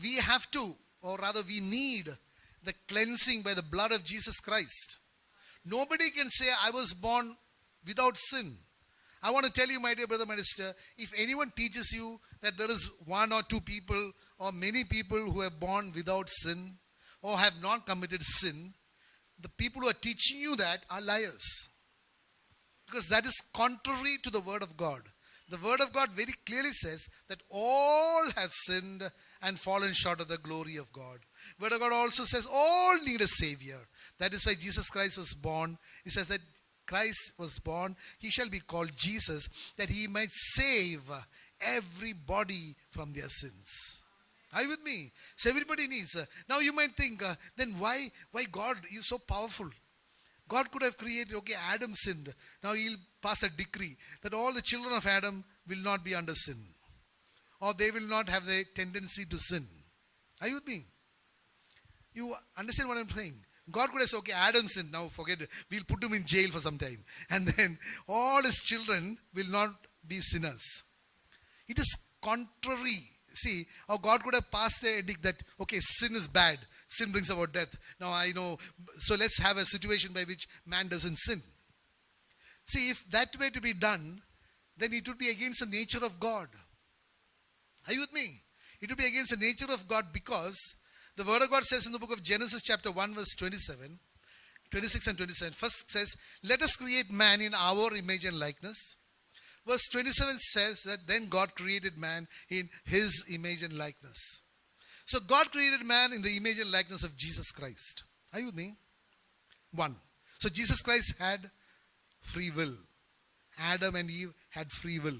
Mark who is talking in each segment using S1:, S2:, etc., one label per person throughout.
S1: we have to, or rather we need the cleansing by the blood of Jesus Christ. Nobody can say, I was born without sin. I want to tell you, my dear brother, my sister, if anyone teaches you that there is one or two people or many people who are born without sin or have not committed sin, the people who are teaching you that are liars. Because that is contrary to the word of God. The word of God very clearly says that all have sinned and fallen short of the glory of God. Word of God also says all need a savior. That is why Jesus Christ was born. He says that Christ was born, he shall be called Jesus, that he might save everybody from their sins. Are you with me? So everybody needs. Now you might think, then why God is so powerful? God could have created, okay, Adam sinned. Now he'll pass a decree that all the children of Adam will not be under sin. Or they will not have the tendency to sin. Are you with me? You understand what I'm saying? God could have said, okay, Adam sinned, now forget it. We'll put him in jail for some time. And then all his children will not be sinners. It is contrary. See, how God could have passed the edict that, okay, sin is bad. Sin brings about death. Now I know, so let's have a situation by which man doesn't sin. See, if that were to be done, then it would be against the nature of God. Are you with me? It would be against the nature of God, because the word of God says in the book of Genesis chapter 1 verse 26 and 27. First says, let us create man in our image and likeness. Verse 27 says that then God created man in his image and likeness. So God created man in the image and likeness of Jesus Christ. Are you with me? One. So Jesus Christ had free will. Adam and Eve had free will.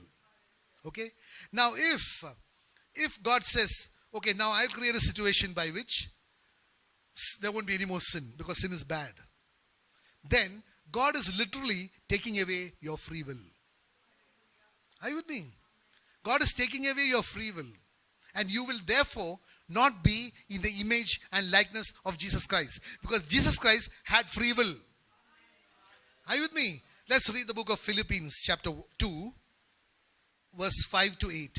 S1: Okay? Now if God says, okay, now I'll create a situation by which there won't be any more sin because sin is bad, then God is literally taking away your free will. Are you with me? God is taking away your free will, and you will therefore not be in the image and likeness of Jesus Christ, because Jesus Christ had free will. Are you with me? Let's read the book of Philippians chapter 2 verse 5 to 8.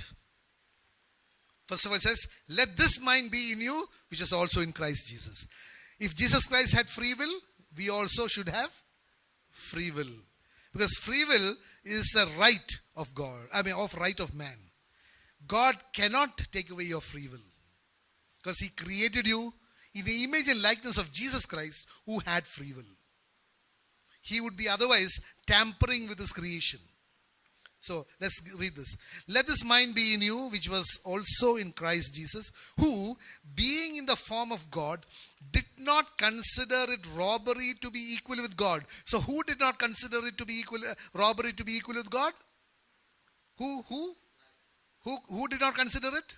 S1: First of all, it says, let this mind be in you, which is also in Christ Jesus. If Jesus Christ had free will, we also should have free will. Because free will is a right of God, right of man. God cannot take away your free will, because he created you in the image and likeness of Jesus Christ, who had free will. He would be otherwise tampering with his creation. So let's read this. Let this mind be in you, which was also in Christ Jesus, who, being in the form of God, did not consider it robbery to be equal with God. So who did not consider it to be robbery to be equal with God? Who did not consider it?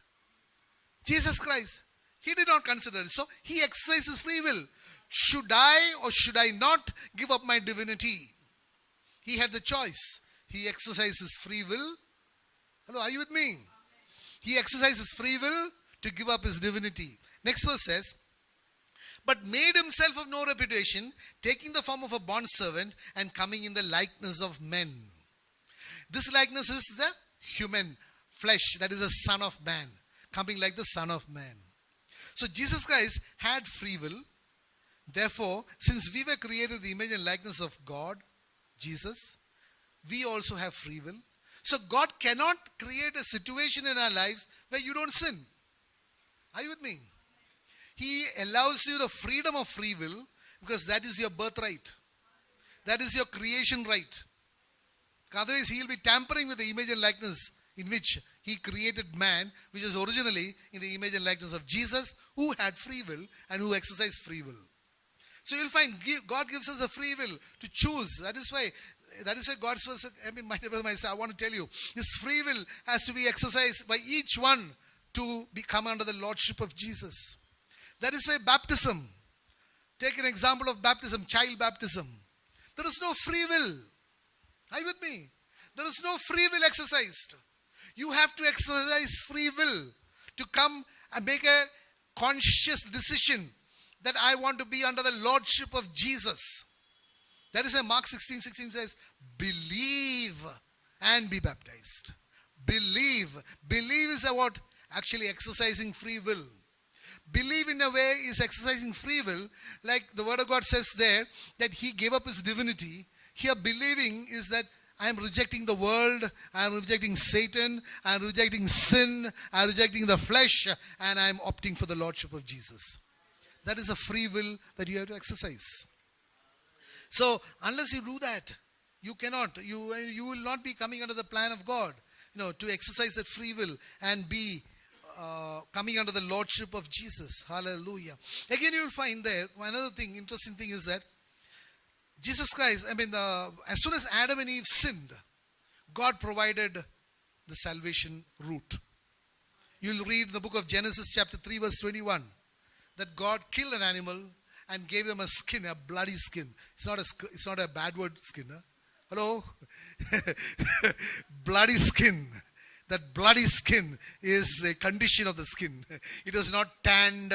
S1: Jesus Christ. He did not consider it. So he exercises free will. Should I or should I not give up my divinity? He had the choice. He exercises free will. Hello, are you with me? He exercises free will to give up his divinity. Next verse says, but made himself of no reputation, taking the form of a bondservant and coming in the likeness of men. This likeness is the human flesh, that is the Son of Man, coming like the Son of Man. So Jesus Christ had free will. Therefore, since we were created in the image and likeness of God, Jesus, we also have free will. So God cannot create a situation in our lives where you don't sin. Are you with me? He allows you the freedom of free will, because that is your birthright. That is your creation right. Otherwise, he will be tampering with the image and likeness in which he created man, which is originally in the image and likeness of Jesus, who had free will and who exercised free will. So you'll find God gives us a free will to choose. That is why God's first, my brother, I want to tell you, this free will has to be exercised by each one to become under the lordship of Jesus. That is why baptism, take an example of baptism, child baptism. There is no free will. Are you with me? There is no free will exercised. You have to exercise free will to come and make a conscious decision that I want to be under the lordship of Jesus. That is why Mark 16:16 says, believe and be baptized. Believe. Believe is about actually exercising free will. believe in a way is exercising free will. Like the word of God says there, that he gave up his divinity. Here believing is that I am rejecting the world, I am rejecting Satan, I am rejecting sin, I am rejecting the flesh, and I am opting for the Lordship of Jesus. That is a free will that you have to exercise. So unless you do that, you cannot. You will not be coming under the plan of God. To exercise that free will and be coming under the Lordship of Jesus. Hallelujah. Again, you will find there, another thing, interesting thing is that Jesus Christ, as soon as Adam and Eve sinned, God provided the salvation route. You'll read the book of Genesis chapter 3 verse 21, that God killed an animal and gave them a skin, a bloody skin. It's not a bad word, skin. Huh? Hello? Bloody skin. That bloody skin is a condition of the skin. It was not tanned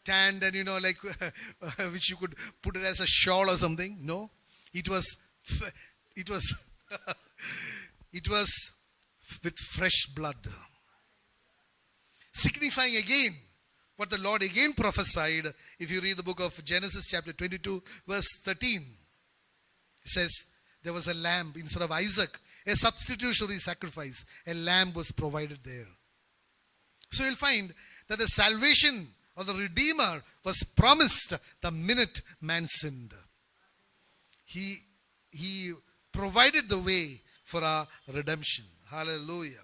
S1: and which you could put it as a shawl or something. No. It was with fresh blood. Signifying again what the Lord again prophesied. If you read the book of Genesis chapter 22 verse 13. It says, there was a lamb instead of Isaac, a substitutionary sacrifice. A lamb was provided there. So you'll find that the salvation of the Redeemer was promised the minute man sinned. He provided the way for our redemption. Hallelujah.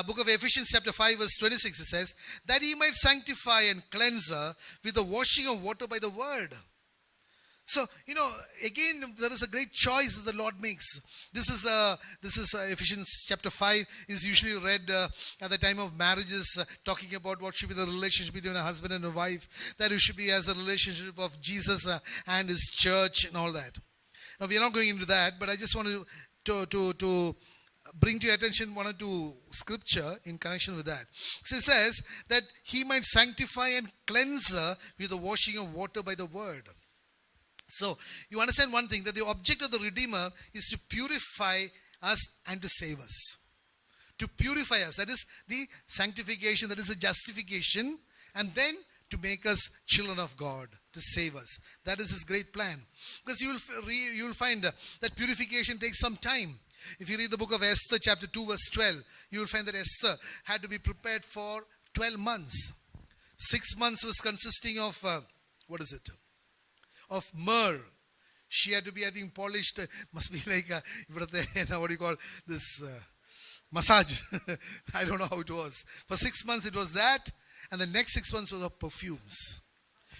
S1: Book of Ephesians chapter 5 verse 26, it says, that he might sanctify and cleanse her with the washing of water by the word. So, again, there is a great choice that the Lord makes. This is Ephesians chapter 5 is usually read at the time of marriages, talking about what should be the relationship between a husband and a wife. That it should be as a relationship of Jesus and his church and all that. Now, we are not going into that, but I just want to bring to your attention one or two scripture in connection with that. So it says that he might sanctify and cleanse her with the washing of water by the word. So, you understand one thing, that the object of the Redeemer is to purify us and to save us. To purify us, that is the sanctification, that is the justification, and then to make us children of God, to save us. That is his great plan. Because you will find that purification takes some time. If you read the book of Esther chapter 2 verse 12, you will find that Esther had to be prepared for 12 months. 6 months was consisting of, of myrrh. She had to be, I think, polished. Must be like, what do you call this? Massage. I don't know how it was. For 6 months it was that. And the next 6 months was of perfumes.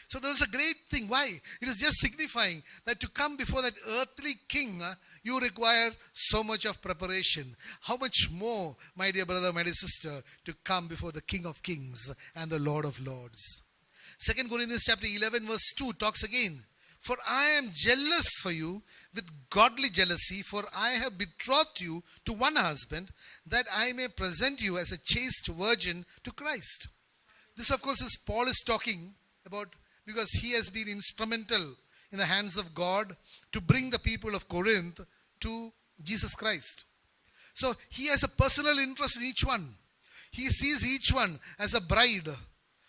S1: So there was a great thing. Why? It is just signifying that to come before that earthly king, you require so much of preparation. How much more, my dear brother, my dear sister, to come before the King of Kings and the Lord of Lords. 2 Corinthians chapter 11 verse 2 talks again. For I am jealous for you with godly jealousy, for I have betrothed you to one husband, that I may present you as a chaste virgin to Christ. This, of course, is Paul is talking about, because he has been instrumental in the hands of God to bring the people of Corinth to Jesus Christ. So he has a personal interest in each one. He sees each one as a bride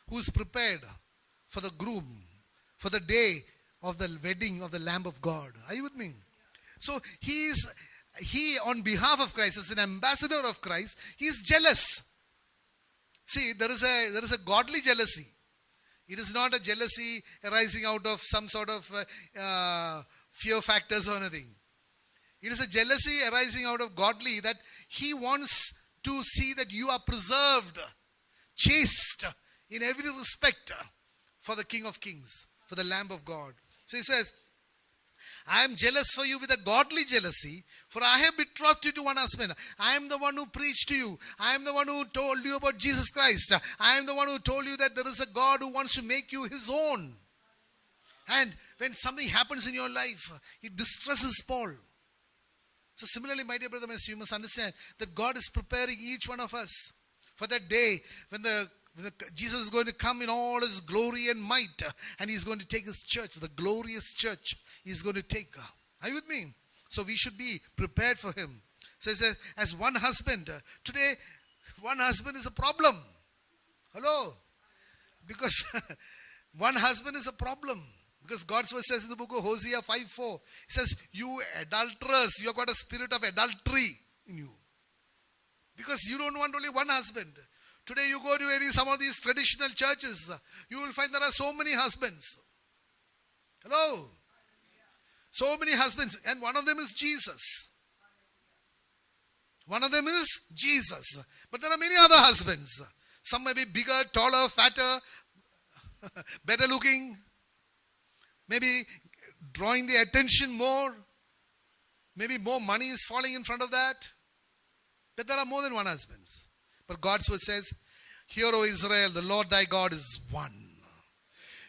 S1: who is prepared for the groom, for the day of the wedding of the Lamb of God. Are you with me? So he on behalf of Christ, as an ambassador of Christ, he is jealous. See, there is a godly jealousy. It is not a jealousy arising out of some sort of fear factors or anything. It is a jealousy arising out of godly, that he wants to see that you are preserved, chaste in every respect for the King of Kings, for the Lamb of God. So he says, I am jealous for you with a godly jealousy, for I have betrothed you to one husband. I am the one who preached to you. I am the one who told you about Jesus Christ. I am the one who told you that there is a God who wants to make you his own. And when something happens in your life, it distresses Paul. So similarly, my dear brother, you must understand that God is preparing each one of us for that day when Jesus is going to come in all his glory and might, and he's going to take his church, the glorious church he's going to take. Are you with me? So we should be prepared for him. So he says, as one husband, today one husband is a problem. Hello? Because one husband is a problem. Because God's word says in the book of Hosea 5:4, it says, you adulterers, you have got a spirit of adultery in you. Because you don't want only one husband. Today you go to some of these traditional churches, you will find there are so many husbands. Hello? So many husbands, and one of them is Jesus. One of them is Jesus. But there are many other husbands. Some may be bigger, taller, fatter, better looking. Maybe drawing the attention more. Maybe more money is falling in front of that. But there are more than one husbands. But God's word says, hear, O Israel, the Lord thy God is one.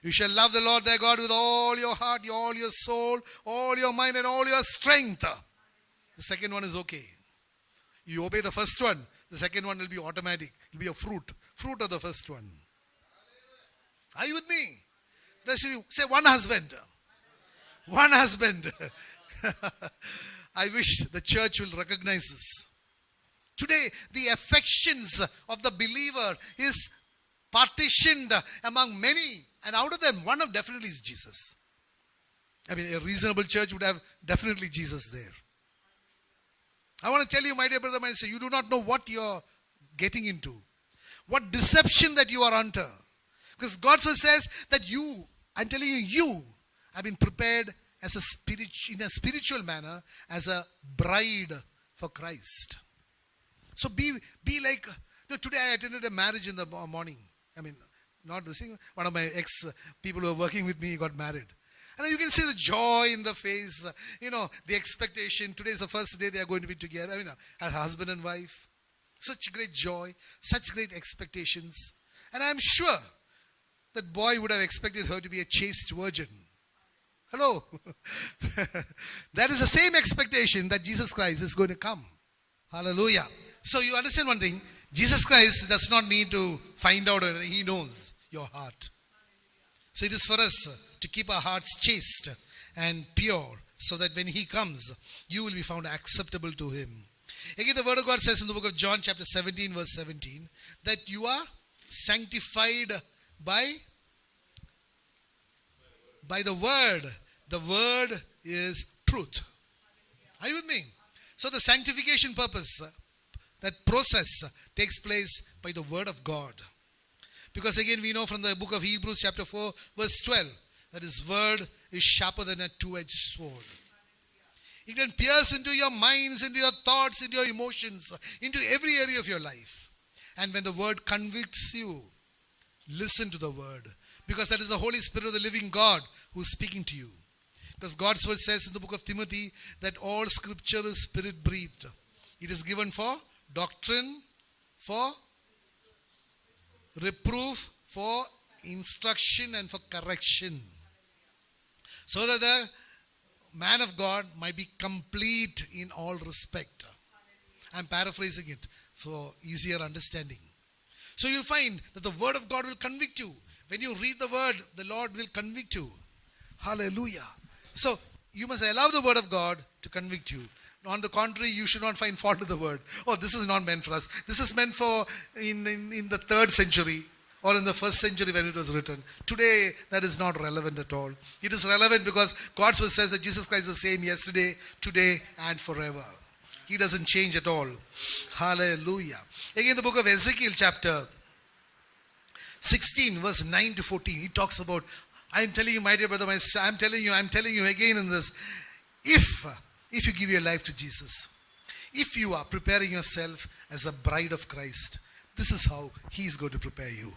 S1: You shall love the Lord thy God with all your heart, all your soul, all your mind, and all your strength. The second one is okay. You obey the first one, the second one will be automatic. It will be a fruit of the first one. Are you with me? Let's say one husband. One husband. I wish the church will recognize this. Today, the affections of the believer is partitioned among many. And out of them, one of definitely is Jesus. I mean, a reasonable church would have definitely Jesus there. I want to tell you, my dear brother, my sister, you do not know what you're getting into. What deception that you are under. Because God's word says that you, I'm telling you have been prepared as in a spiritual manner as a bride for Christ. So be like, today I attended a marriage in the morning. I mean, not this thing. One of my people who were working with me got married. And you can see the joy in the face, the expectation. Today is the first day they are going to be together. As husband and wife. Such great joy, such great expectations. And I'm sure that boy would have expected her to be a chaste virgin. Hello? That is the same expectation that Jesus Christ is going to come. Hallelujah. So you understand one thing. Jesus Christ does not need to find out anything. He knows your heart. So it is for us to keep our hearts chaste and pure so that when He comes, you will be found acceptable to Him. Again, the word of God says in the book of John chapter 17 verse 17 that you are sanctified by the word. The word is truth. Are you with me? So the sanctification purpose, that process takes place by the word of God. Because again we know from the book of Hebrews chapter 4 verse 12 that His word is sharper than a two-edged sword. It can pierce into your minds, into your thoughts, into your emotions, into every area of your life. And when the word convicts you, listen to the word. Because that is the Holy Spirit of the living God who is speaking to you. Because God's word says in the book of Timothy that all scripture is spirit breathed. It is given for doctrine, for reproof, for instruction, and for correction. So that the man of God might be complete in all respect. I'm paraphrasing it for easier understanding. So you'll find that the word of God will convict you. When you read the word, the Lord will convict you. Hallelujah. So you must allow the word of God to convict you. On the contrary, you should not find fault with the word. Oh, this is not meant for us. This is meant for in the 3rd century or in the 1st century when it was written. Today, that is not relevant at all. It is relevant because God's word says that Jesus Christ is the same yesterday, today, and forever. He doesn't change at all. Hallelujah. Again, the book of Ezekiel chapter 16 verse 9 to 14. He talks about, I'm telling you, my dear brother, I'm telling you again in this. If you give your life to Jesus, if you are preparing yourself as a bride of Christ, this is how He is going to prepare you.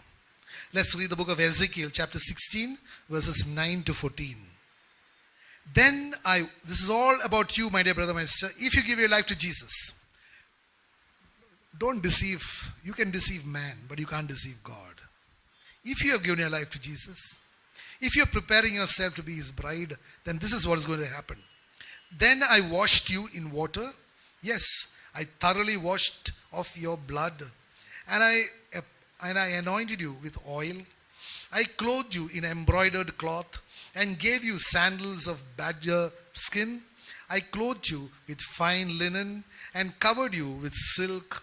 S1: Let's read the book of Ezekiel chapter 16 verses 9 to 14. This is all about you, my dear brother, my sister. If you give your life to Jesus, don't deceive. You can deceive man, but you can't deceive God. If you have given your life to Jesus, if you're preparing yourself to be His bride, then this is what is going to happen. Then I washed you in water. Yes, I thoroughly washed off your blood. And I anointed you with oil. I clothed you in embroidered cloth and gave you sandals of badger skin. I clothed you with fine linen and covered you with silk.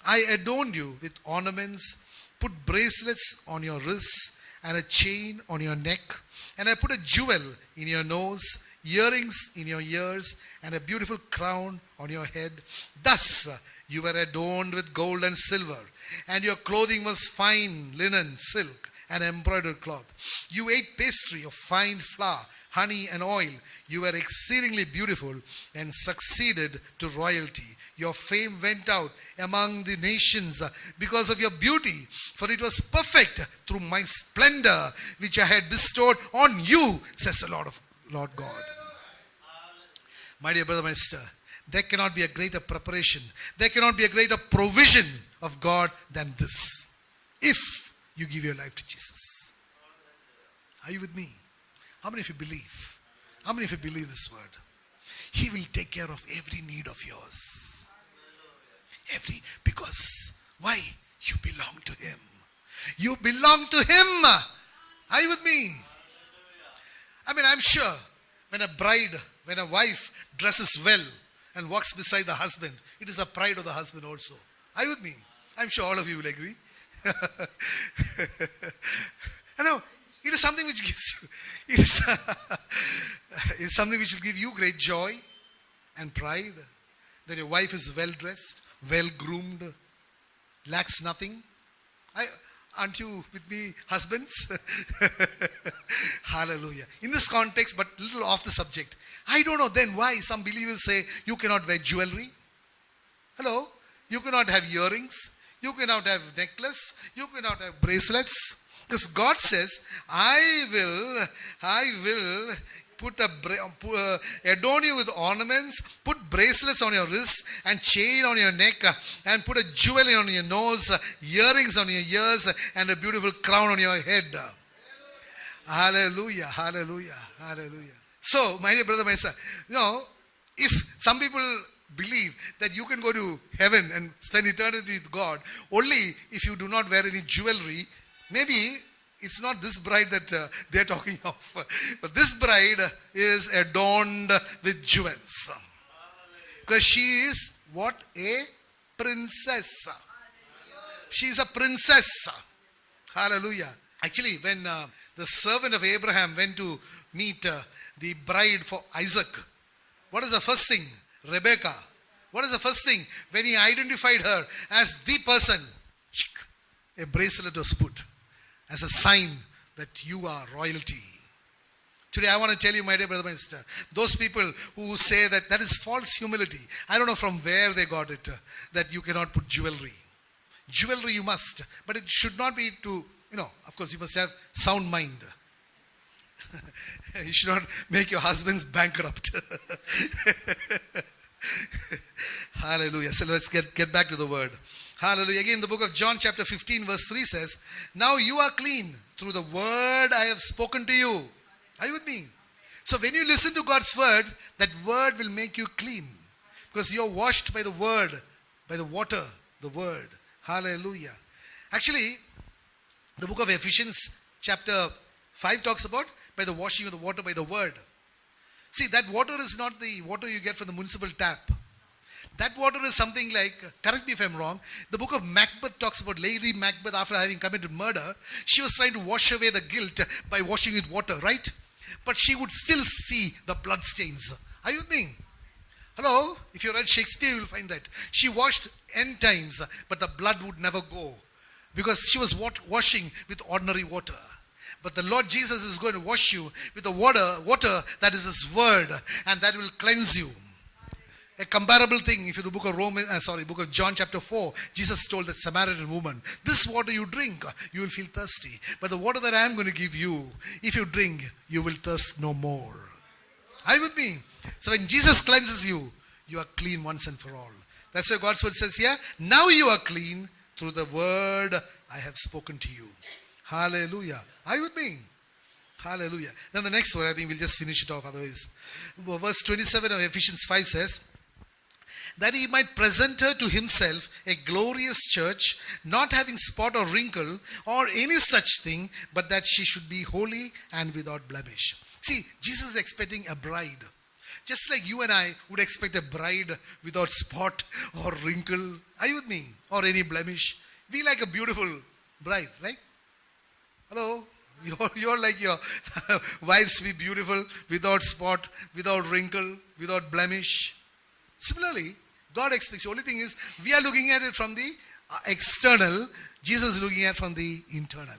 S1: I adorned you with ornaments, put bracelets on your wrists and a chain on your neck, and I put a jewel in your nose, earrings in your ears, and a beautiful crown on your head. Thus you were adorned with gold and silver, and your clothing was fine linen, silk, and embroidered cloth. You ate pastry of fine flour, honey, and oil. You were exceedingly beautiful and succeeded to royalty. Your fame went out among the nations because of your beauty, for it was perfect through my splendor which I had bestowed on you, says the Lord God. My dear brother, my sister, there cannot be a greater preparation, there cannot be a greater provision of God than this, if you give your life to Jesus. Are you with me? How many of you believe? How many of you believe this word? He will take care of every need of yours. Because why? You belong to Him. You belong to Him. Are you with me? I mean, I'm sure when a wife dresses well and walks beside the husband, it is a pride of the husband also. Are you with me? I'm sure all of you will agree. I know, it is something which gives you, it's something which will give you great joy and pride, that your wife is well dressed, well groomed, lacks nothing. Aren't you with me, husbands? Hallelujah. In this context, but little off the subject, I don't know then why some believers say you cannot wear jewelry. Hello? You cannot have earrings. You cannot have necklace. You cannot have bracelets. Because God says, I will adorn you with ornaments, put bracelets on your wrists and chain on your neck, and put a jewel on your nose, earrings on your ears, and a beautiful crown on your head. Hallelujah, hallelujah, hallelujah. So, my dear brother, my sister, if some people believe that you can go to heaven and spend eternity with God only if you do not wear any jewelry, maybe it's not this bride that they're talking of. But this bride is adorned with jewels. Because she is what? A princess. She is a princess. Hallelujah. Actually, when the servant of Abraham went to meet the bride for Isaac, what is the first thing? Rebecca. What is the first thing? When he identified her as the person, a bracelet was put as a sign that you are royalty. Today I want to tell you, my dear brother, my sister, those people who say that is false humility. I don't know from where they got it, that you cannot put jewelry. Jewelry you must, but it should not be to, of course you must have sound mind. You should not make your husbands bankrupt. Hallelujah. So let's get back to the word. Hallelujah. Again, the book of John chapter 15 verse 3 says, now you are clean through the word I have spoken to you. Are you with me? So when you listen to God's word, that word will make you clean. Because you're washed by the word, by the water, the word. Hallelujah. Actually, the book of Ephesians chapter 5 talks about by the washing of the water by the word. See, that water is not the water you get from the municipal tap. That water is something like, correct me if I'm wrong, the book of Macbeth talks about Lady Macbeth after having committed murder. She was trying to wash away the guilt by washing with water, right? But she would still see the blood stains. Are you with me? Hello? If you read Shakespeare, you will find that. She washed n times, but the blood would never go. Because she was washing with ordinary water. But the Lord Jesus is going to wash you with the water that is His word, and that will cleanse you. A comparable thing, if you the book of John chapter 4, Jesus told that Samaritan woman, this water you drink, you will feel thirsty. But the water that I am going to give you, if you drink, you will thirst no more. Are you with me? So when Jesus cleanses you, you are clean once and for all. That's why God's word says here, now you are clean through the word I have spoken to you. Hallelujah. Are you with me? Hallelujah. Then the next word, I think we'll just finish it off otherwise. Verse 27 of Ephesians 5 says, that He might present her to Himself a glorious church, not having spot or wrinkle or any such thing, but that she should be holy and without blemish. See, Jesus is expecting a bride. Just like you and I would expect a bride without spot or wrinkle. Are you with me? Or any blemish. We like a beautiful bride, right? Hello? You're like your wives be beautiful, without spot, without wrinkle, without blemish. Similarly, God expects. The only thing is, we are looking at it from the external. Jesus is looking at from the internal.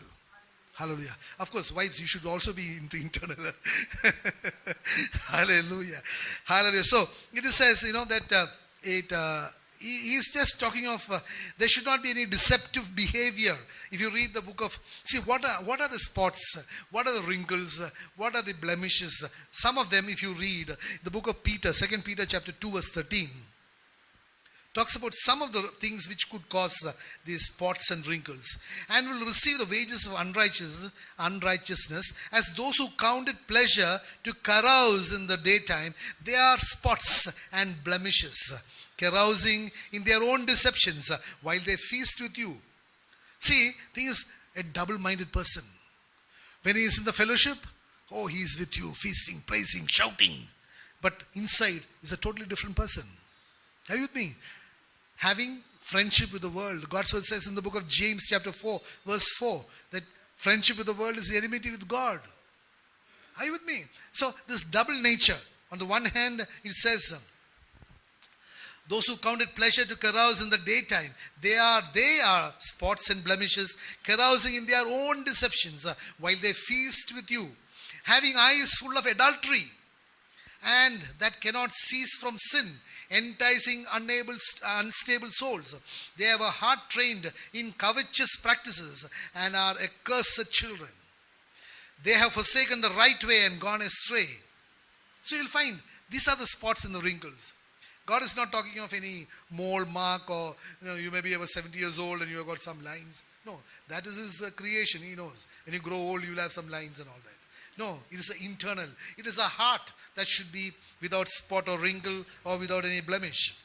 S1: Hallelujah. Of course, wives, you should also be into internal. Hallelujah. Hallelujah. So, it says, that he's just talking of there should not be any deceptive behavior. If you read the book of, see, what are the spots? What are the wrinkles? What are the blemishes? Some of them, if you read the book of Peter, 2 Peter chapter 2 verse 13, talks about some of the things which could cause these spots and wrinkles, and will receive the wages of unrighteousness as those who count it pleasure to carouse in the daytime. They are spots and blemishes, carousing in their own deceptions while they feast with you. See, he is a double-minded person. When he is in the fellowship, he is with you, feasting, praising, shouting. But inside is a totally different person. Are you with me? Having friendship with the world. God's word says in the book of James chapter 4 verse 4 that friendship with the world is enmity with God. Are you with me? So this double nature. On the one hand, it says, those who count it pleasure to carouse in the daytime, they are spots and blemishes, carousing in their own deceptions while they feast with you, having eyes full of adultery, and that cannot cease from sin, enticing unstable souls. They have a heart trained in covetous practices and are accursed children. They have forsaken the right way and gone astray. So you'll find these are the spots and the wrinkles. God is not talking of any mole mark or you maybe ever 70 years old and you have got some lines. No, that is his creation. He knows. When you grow old, you'll have some lines and all that. No, it is internal. It is a heart that should be without spot or wrinkle or without any blemish.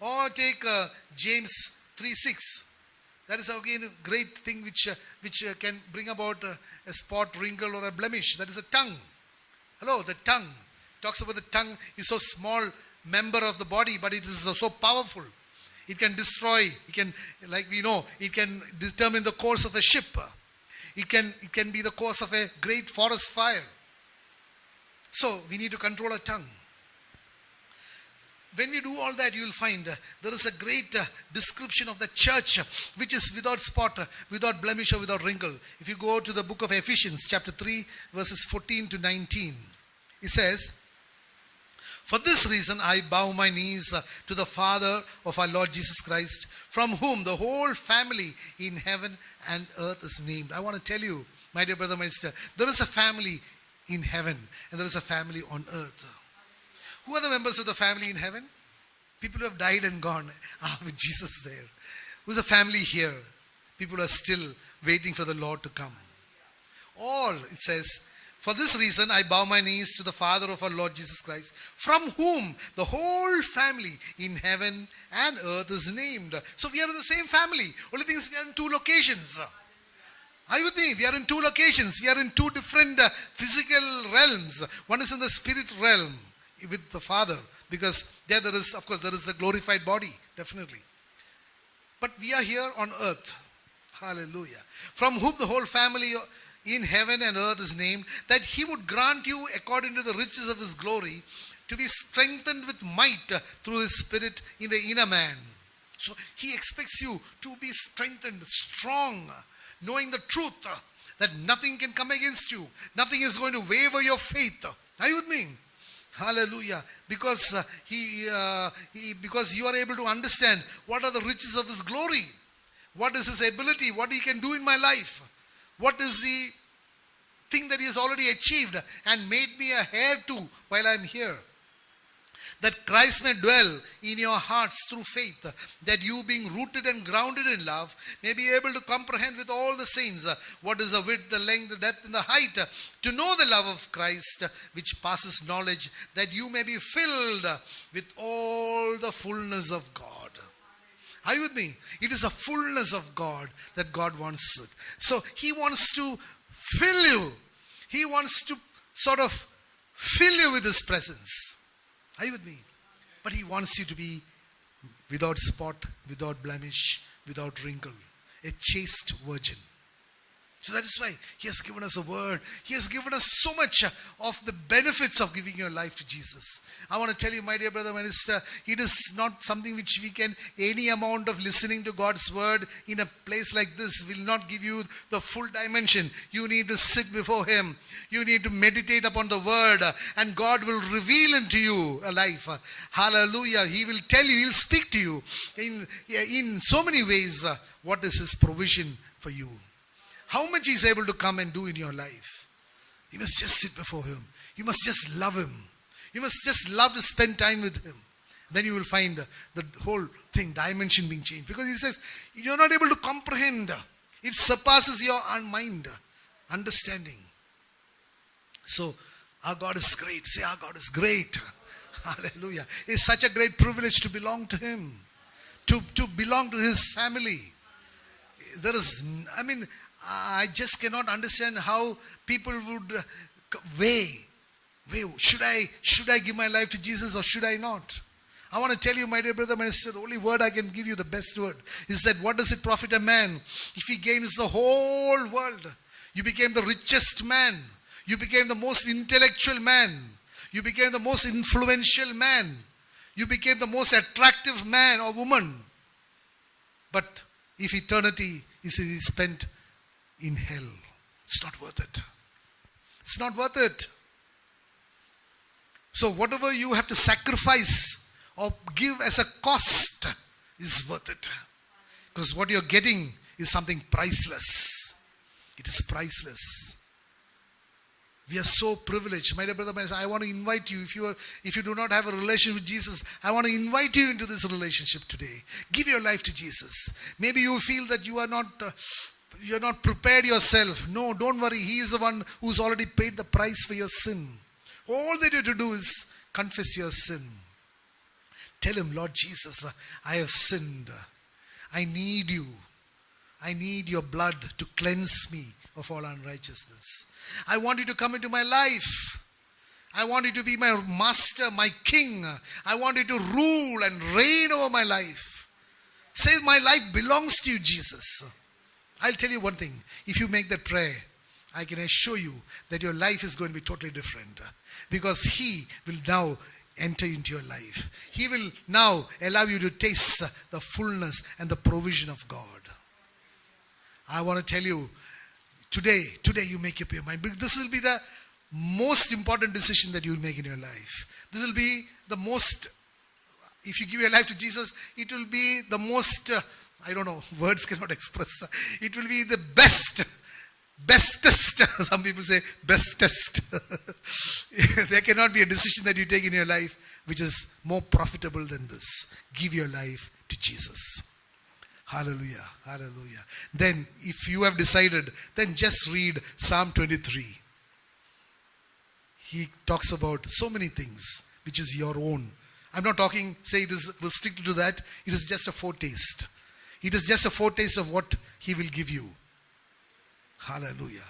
S1: Or take James 3:6. That is again a great thing which can bring about a spot, wrinkle or a blemish. That is the tongue. Hello, the tongue. Talks about the tongue is so small member of the body, but it is so powerful. It can destroy. It can, like we know, it can determine the course of a ship. It can be the cause of a great forest fire. So we need to control our tongue. When we do all that, you will find there is a great description of the church which is without spot, without blemish or without wrinkle. If you go to the book of Ephesians chapter 3 verses 14 to 19, it says, "For this reason I bow my knees to the Father of our Lord Jesus Christ, from whom the whole family in heaven and earth is named." I want to tell you, my dear brother, my sister, there is a family in heaven and there is a family on earth. Who are the members of the family in heaven? People who have died and gone are with Jesus there. Who's the family here? People who are still waiting for the Lord to come. All, it says, "For this reason I bow my knees to the Father of our Lord Jesus Christ, from whom the whole family in heaven and earth is named." So we are in the same family. Only thing is we are in two locations. Are you with me? We are in two locations. We are in two different physical realms. One is in the spirit realm with the Father, because there is, of course, there is the glorified body, definitely. But we are here on earth. Hallelujah. From whom the whole family in heaven and earth is named, that he would grant you according to the riches of his glory to be strengthened with might through his spirit in the inner man. So he expects you to be strengthened, strong, knowing the truth that nothing can come against you. Nothing is going to waver your faith. Are you with me? Hallelujah. Because because you are able to understand what are the riches of his glory. What is his ability? What he can do in my life. What is the thing that he has already achieved and made me a heir to while I am here? That Christ may dwell in your hearts through faith, that you, being rooted and grounded in love, may be able to comprehend with all the saints what is the width, the length, the depth, and the height, to know the love of Christ which passes knowledge, that you may be filled with all the fullness of God. Are you with me? It is a fullness of God that God wants. So he wants to fill you. He wants to sort of fill you with his presence. Are you with me? But he wants you to be without spot, without blemish, without wrinkle. A chaste virgin. So that is why He has given us a word. He has given us so much of the benefits of giving your life to Jesus. I want to tell you, my dear brother, my sister, it is not something which we can, any amount of listening to God's word in a place like this will not give you the full dimension. You need to sit before Him. You need to meditate upon the word, and God will reveal into you a life. Hallelujah. He will tell you, He'll speak to you in so many ways what is His provision for you. How much He's able to come and do in your life. You must just sit before Him. You must just love Him. You must just love to spend time with Him. Then you will find the whole thing, dimension being changed. Because He says, you're not able to comprehend. It surpasses your mind, understanding. So, our God is great. Say, our God is great. Hallelujah. It's such a great privilege to belong to Him. To belong to His family. I just cannot understand how people would weigh. Should I give my life to Jesus or should I not? I want to tell you, my dear brother, my sister, the only word I can give you, the best word, is that what does it profit a man if he gains the whole world? You became the richest man. You became the most intellectual man. You became the most influential man. You became the most attractive man or woman. But if eternity is spent in hell, it's not worth it. It's not worth it. So whatever you have to sacrifice or give as a cost is worth it. Because what you're getting is something priceless. It is priceless. We are so privileged. My dear brother, I want to invite you, if you do not have a relationship with Jesus, I want to invite you into this relationship today. Give your life to Jesus. Maybe you feel that you are not prepared yourself. No, don't worry. He is the one who's already paid the price for your sin. All that you have to do is confess your sin. Tell Him, Lord Jesus, I have sinned. I need you. I need your blood to cleanse me of all unrighteousness. I want you to come into my life. I want you to be my master, my king. I want you to rule and reign over my life. Say, my life belongs to you, Jesus. I'll tell you one thing. If you make that prayer, I can assure you that your life is going to be totally different. Because He will now enter into your life. He will now allow you to taste the fullness and the provision of God. I want to tell you, today you make up your mind. This will be the most important decision that you will make in your life. This will be the most, if you give your life to Jesus, it will be the most, words cannot express. It will be the bestest. Some people say bestest. There cannot be a decision that you take in your life which is more profitable than this. Give your life to Jesus. Hallelujah. Hallelujah. Then if you have decided, then just read Psalm 23. He talks about so many things which is your own. I'm not talking, say it is restricted to that. It is just a foretaste. It is just a foretaste of what He will give you. Hallelujah.